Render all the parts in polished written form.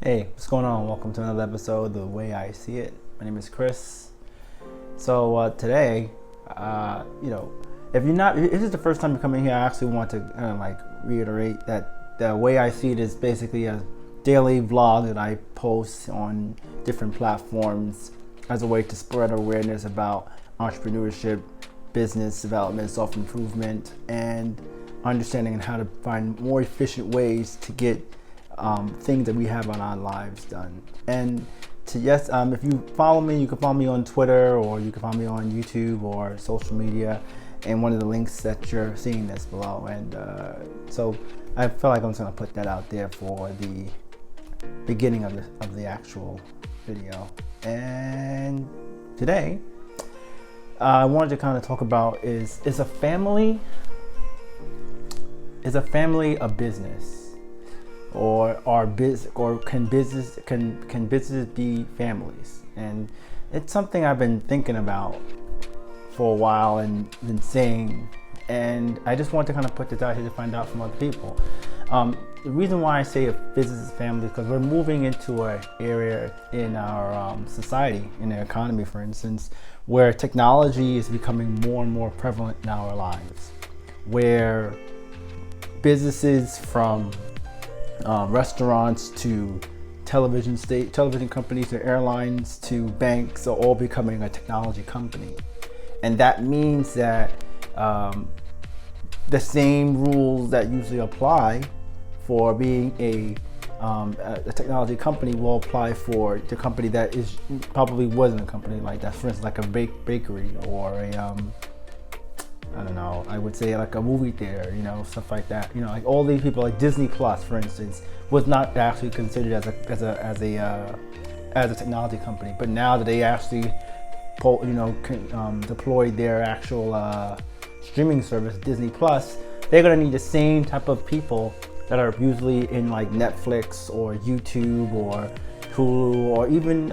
Hey, what's going on? Welcome to another episode of The Way I See It. My name is Chris. So today, if this is the first time you're coming here, I actually want to reiterate that the way I see it is basically a daily vlog that I post on different platforms as a way to spread awareness about entrepreneurship, business development, self-improvement, and understanding how to find more efficient ways to get things that we have on our lives done. And if you follow me, you can follow me on Twitter, or you can follow me on YouTube or social media, and one of the links that you're seeing this below. And so I feel like I'm just gonna put that out there for the beginning of the actual video. And today, I wanted to kind of talk about is a family a business? Or can businesses be families? And it's something I've been thinking about for a while and been saying, and I just want to kind of put this out here to find out from other people. The reason why I say a business is family is because we're moving into an area in our society, in the economy, for instance, where technology is becoming more and more prevalent in our lives, where businesses from restaurants to television companies to airlines to banks are all becoming a technology company. And that means that the same rules that usually apply for being a technology company will apply for the company that probably wasn't a company like that. For instance, like a bakery or a I don't know, I would say like a movie theater, stuff like that. Like all these people, like Disney Plus, for instance, was not actually considered as a technology company. But now that they actually, deployed their actual streaming service, Disney Plus, they're gonna need the same type of people that are usually in like Netflix or YouTube or Hulu or even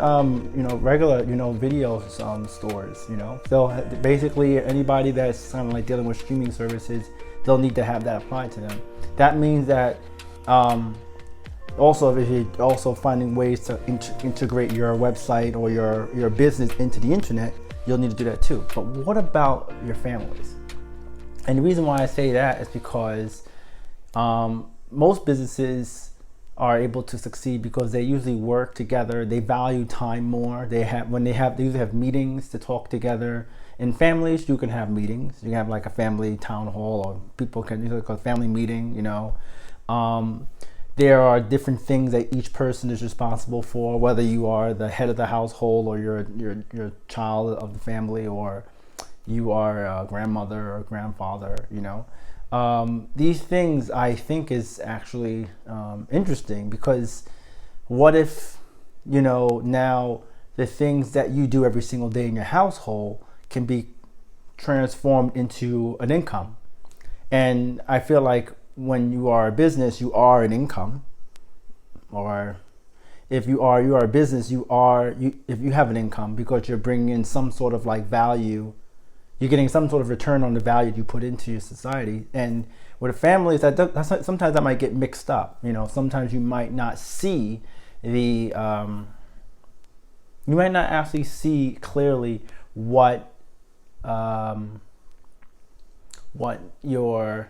regular video stores. So basically anybody that's kind of like dealing with streaming services, they'll need to have that applied to them. That means that also if you're also finding ways to integrate your website or your business into the internet, you'll need to do that too. But what about your families? And the reason why I say that is because most businesses are able to succeed because they usually work together. They value time more. They usually have meetings to talk together. In families, you can have meetings. You can have like a family town hall, or people can usually call a family meeting. There are different things that each person is responsible for, whether you are the head of the household or you're child of the family, or you are a grandmother or grandfather. These things I think is actually interesting, because what if, now the things that you do every single day in your household can be transformed into an income. And I feel like when you are a business, you are an income. Or if you are a business, if you have an income, because you're bringing in some sort of like value. You're getting some sort of return on the value you put into your society. And with families, sometimes that might get mixed up. Sometimes you might not see you might not actually see clearly what your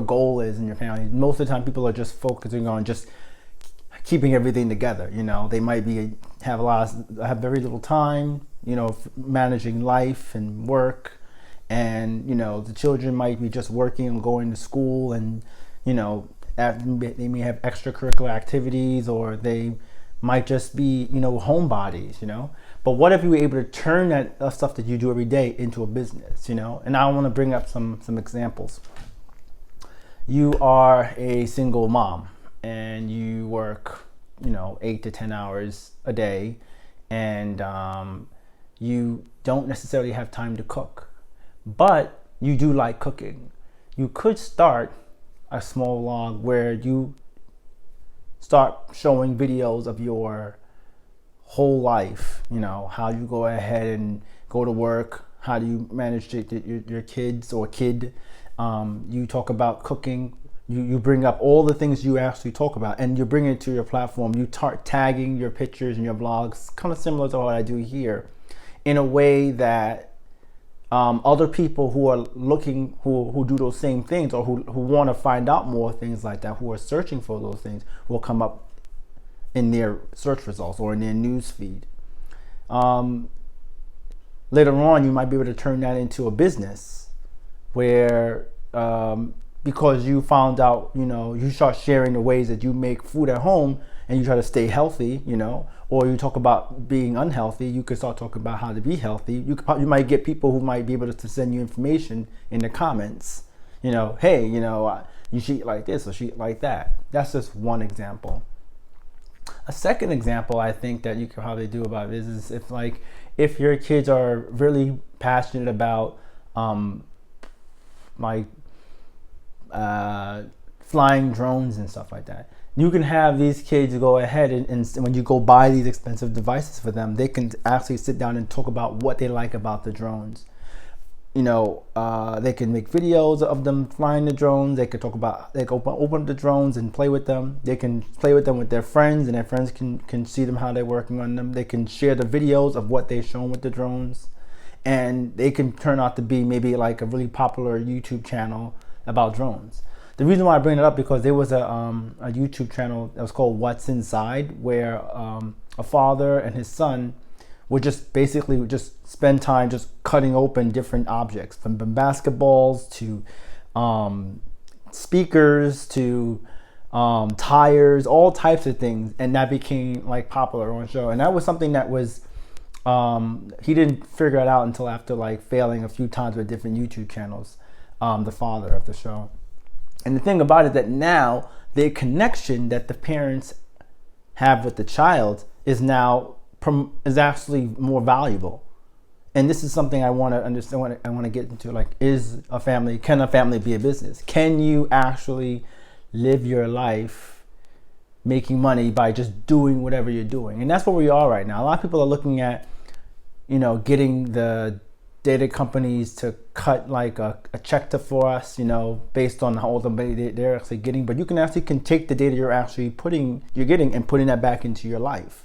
goal is in your family. Most of the time, people are just focusing on just keeping everything together. They might have very little time, managing life and work. And the children might be just working and going to school, and they may have extracurricular activities, or they might just be homebodies. But what if you were able to turn that stuff that you do every day into a business? And I want to bring up some examples. You are a single mom and you work 8 to 10 hours a day, and you don't necessarily have time to cook. But you do like cooking. You could start a small vlog where you start showing videos of your whole life, how you go ahead and go to work, how do you manage your kids or kid. You talk about cooking, You bring up all the things you actually talk about, and you bring it to your platform. You start tagging your pictures and your vlogs, kind of similar to what I do here, in a way that other people who are looking, who do those same things, or who want to find out more things like that, who are searching for those things, will come up in their search results or in their news feed. Later on, you might be able to turn that into a business where, because you found out, you start sharing the ways that you make food at home and you try to stay healthy, or you talk about being unhealthy, you could start talking about how to be healthy. You might get people who might be able to send you information in the comments, hey, you should eat like this or should eat like that. That's just one example. A second example I think that you could probably do about this is if your kids are really passionate about flying drones and stuff like that, you can have these kids go ahead and when you go buy these expensive devices for them, they can actually sit down and talk about what they like about the drones. They can make videos of them flying the drones. They can talk about, they can open up the drones and play with them. They can play with them with their friends, and their friends can see them, how they're working on them. They can share the videos of what they've shown with the drones, and they can turn out to be maybe like a really popular YouTube channel about drones. The reason why I bring it up, because there was a YouTube channel that was called What's Inside, where a father and his son would just basically spend time just cutting open different objects, from basketballs to speakers to tires, all types of things, and that became like popular on the show. And that was something that was he didn't figure it out until after like failing a few times with different YouTube channels, the father of the show. And the thing about it, that now the connection that the parents have with the child is actually more valuable. And this is something I want to understand. I want to get into, like, can a family be a business? Can you actually live your life making money by just doing whatever you're doing? And that's where we are right now. A lot of people are looking at, getting the data companies to cut like a check for us, based on how the money they're actually getting. But you can take the data you're getting and putting that back into your life.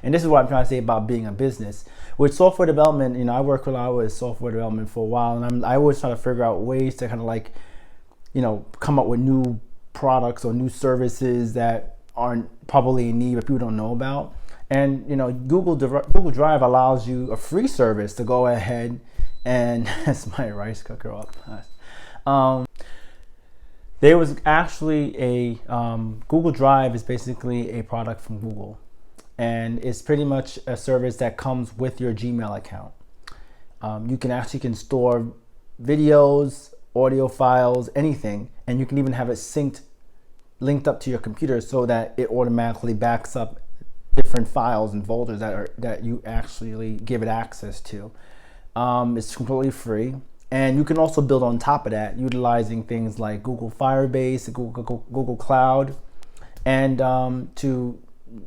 And this is what I'm trying to say about being a business. With software development, I worked a lot with software development for a while, and I always try to figure out ways to kind of like, come up with new products or new services that aren't probably in need but people don't know about. And Google Drive allows you a free service to go ahead and that's my rice cooker up. There was actually a Google Drive is basically a product from Google, and it's pretty much a service that comes with your Gmail account. You can store videos, audio files, anything, and you can even have it linked up to your computer so that it automatically backs up different files and folders that you actually give it access to. It's completely free, and you can also build on top of that utilizing things like Google Firebase, Google Cloud, and to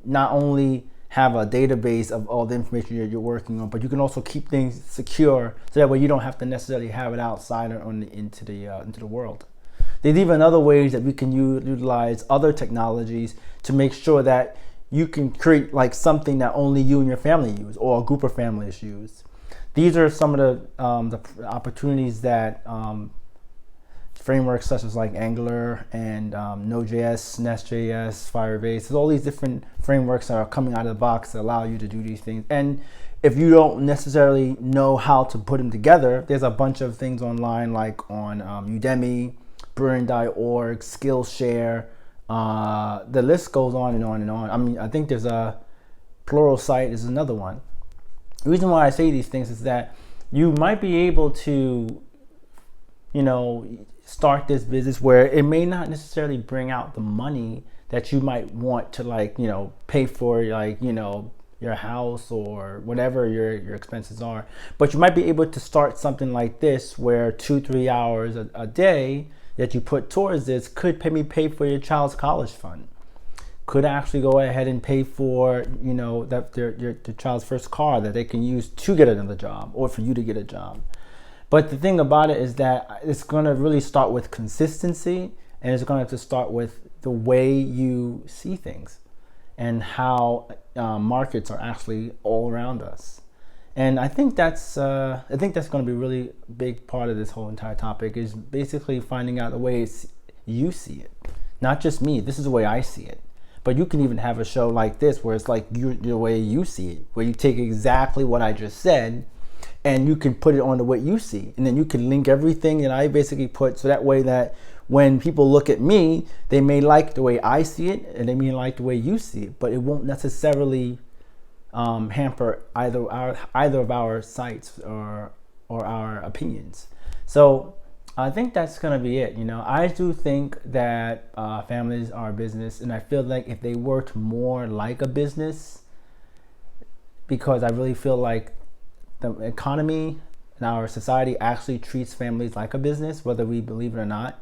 not only have a database of all the information you're working on, but you can also keep things secure so that way you don't have to necessarily have it outside or into the world. There's even other ways that we can utilize other technologies to make sure that you can create like something that only you and your family use, or a group of families use. These are some of the opportunities that frameworks such as like Angular and Node.js, Nest.js, Firebase, there's all these different frameworks that are coming out of the box that allow you to do these things. And if you don't necessarily know how to put them together, there's a bunch of things online, like on Udemy, Brilliant.org, Skillshare. The list goes on and on and on. I mean, I think there's a Pluralsight is another one. The reason why I say these things is that you might be able to, start this business where it may not necessarily bring out the money that you might want to pay for your house or whatever your expenses are. But you might be able to start something like this where 2-3 hours a day that you put towards this could pay for your child's college fund. Could actually go ahead and pay for, your child's first car that they can use to get another job, or for you to get a job. But the thing about it is that it's going to really start with consistency and it's going to have to start with the way you see things and how markets are actually all around us. And I think that's going to be a really big part of this whole entire topic, is basically finding out the ways you see it, not just me. This is the way I see it. But you can even have a show like this where it's like the way you see it, where you take exactly what I just said and you can put it on the way you see, and then you can link everything that I basically put, so that way that when people look at me, they may like the way I see it and they may like the way you see it, but it won't necessarily hamper either of our sites or our opinions. So I think that's gonna be it. I do think that families are a business, and I feel like if they worked more like a business, because I really feel like the economy and our society actually treats families like a business, whether we believe it or not.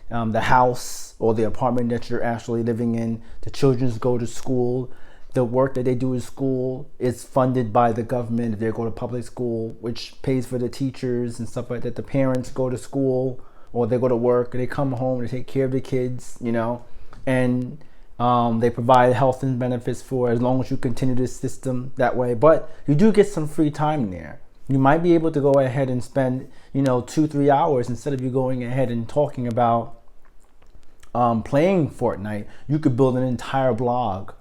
The house or the apartment that you're actually living in, the children go to school, the work that they do in school is funded by the government if they go to public school, which pays for the teachers and stuff like that. The parents go to school or they go to work and they come home to take care of the kids, and they provide health and benefits for as long as you continue this system that way. But you do get some free time there. You might be able to go ahead and spend, 2-3 hours, instead of you going ahead and talking about playing Fortnite. You could build an entire blog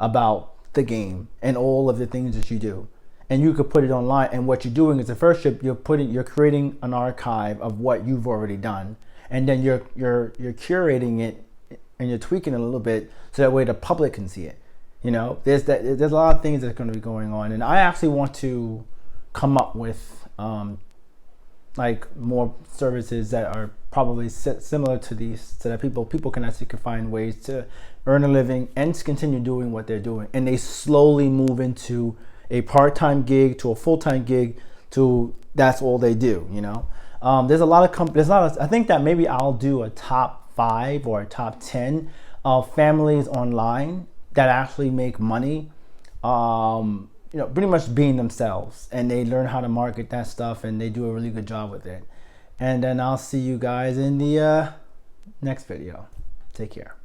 about the game and all of the things that you do, and you could put it online. And what you're doing is, the first step, you're creating an archive of what you've already done, and then you're curating it and you're tweaking it a little bit so that way the public can see it. There's a lot of things that are going to be going on, and I actually want to come up with like more services that are probably similar to these, so that people can find ways to earn a living and to continue doing what they're doing, and they slowly move into a part-time gig to a full-time gig to that's all they do. There's a lot of companies. I think that maybe I'll do a top 5 or a top 10 of families online that actually make money, pretty much being themselves, and they learn how to market that stuff, and they do a really good job with it. And then I'll see you guys in the next video. Take care.